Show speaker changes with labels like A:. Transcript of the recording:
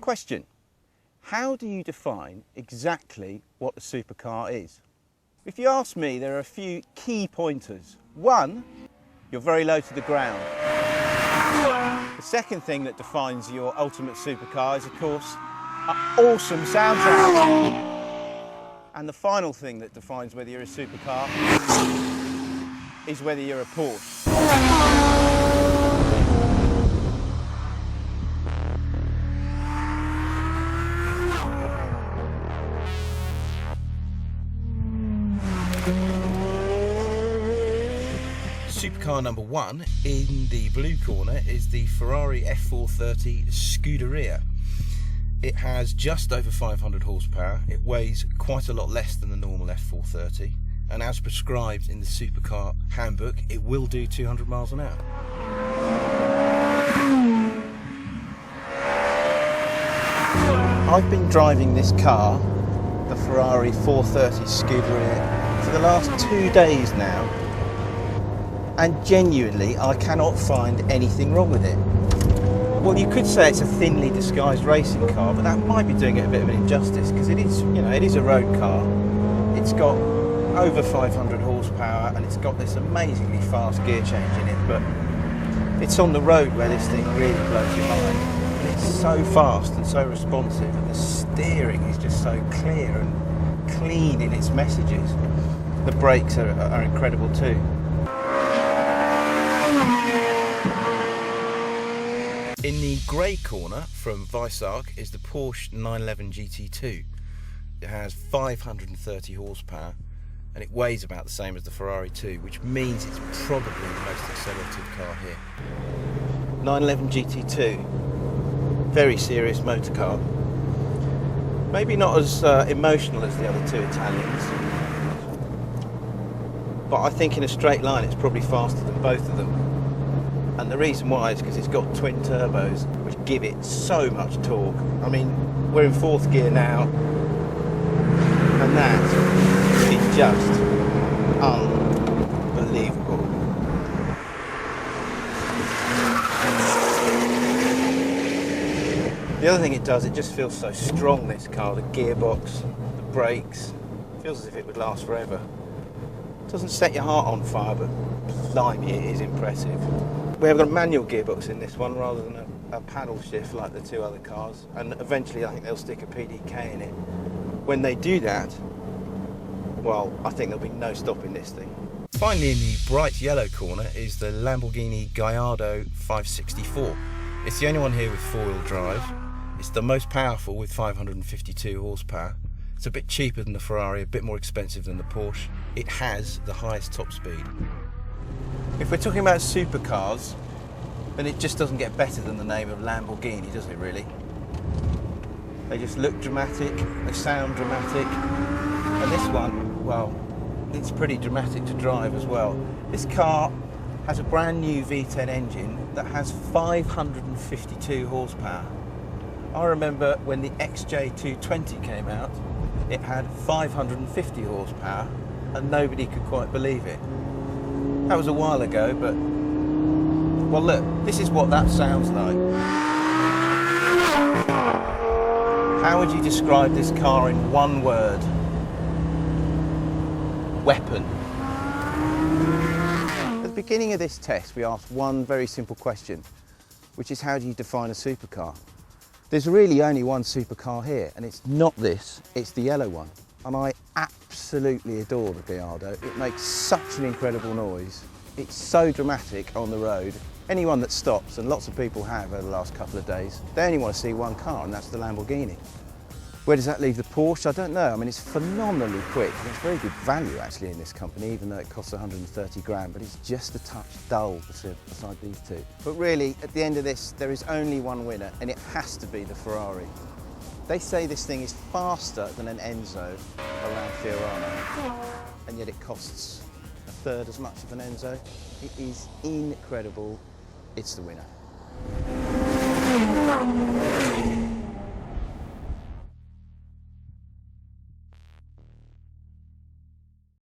A: Question: how do you define exactly what a supercar is? If you ask me, there are a few key pointers. One, you're very low to the ground. The second thing that defines your ultimate supercar is, of course, an awesome soundtrack. And the final thing that defines whether you're a supercar is whether you're a Porsche.
B: Supercar number one in the blue corner is the Ferrari F430 Scuderia. It has just over 500 horsepower, it weighs quite a lot less than the normal F430, and as prescribed in the Supercar handbook, it will do 200 miles an hour.
A: I've been driving this car, the Ferrari 430 Scuderia, for the last 2 days now, and genuinely I cannot find anything wrong with it. Well, you could say it's a thinly disguised racing car, but that might be doing it a bit of an injustice, because it is, you know, it is a road car. It's got over 500 horsepower and it's got this amazingly fast gear change in it, but it's on the road where this thing really blows your mind. And it's so fast and so responsive, and the steering is just so clear and clean in its messages. The brakes are incredible too.
B: In the grey corner from Weissach is the Porsche 911 GT2. It has 530 horsepower and it weighs about the same as the Ferrari 2, which means it's probably the most accelerative car here.
A: 911 GT2, very serious motor car. Maybe not as emotional as the other two Italians, but I think in a straight line it's probably faster than both of them. And the reason why is because it's got twin turbos, which give it so much torque. I mean, we're in fourth gear now, and that is just unbelievable. The other thing it does, it just feels so strong, this car. The gearbox, the brakes, it feels as if it would last forever. It doesn't set your heart on fire, but blimey, it is impressive. We have got a manual gearbox in this one rather than a paddle shift like the two other cars, and eventually I think they'll stick a PDK in it. When they do that, well, I think there'll be no stopping this thing.
B: Finally, in the bright yellow corner is the Lamborghini Gallardo 564. It's the only one here with four-wheel drive. It's the most powerful with 552 horsepower. It's a bit cheaper than the Ferrari, a bit more expensive than the Porsche. It has the highest top speed.
A: If we're talking about supercars, then it just doesn't get better than the name of Lamborghini, does it really? They just look dramatic, they sound dramatic, and this one, well, it's pretty dramatic to drive as well. This car has a brand new V10 engine that has 552 horsepower. I remember when the XJ220 came out, it had 550 horsepower and nobody could quite believe it. That was a while ago, but, well look, this is what that sounds like. How would you describe this car in one word? Weapon. At the beginning of this test, we asked one very simple question, which is how do you define a supercar? There's really only one supercar here, and it's not this, it's the yellow one. And I absolutely adore the Gallardo. It makes such an incredible noise. It's so dramatic on the road. Anyone that stops, and lots of people have over the last couple of days, they only want to see one car, and that's the Lamborghini. Where does that leave the Porsche? I don't know. I mean, it's phenomenally quick. And it's very good value actually in this company, even though it costs 130 grand, but it's just a touch dull beside these two. But really, at the end of this, there is only one winner, and it has to be the Ferrari. They say this thing is faster than an Enzo around Fiorano, and yet it costs a third as much of an Enzo. It is incredible. It's the winner.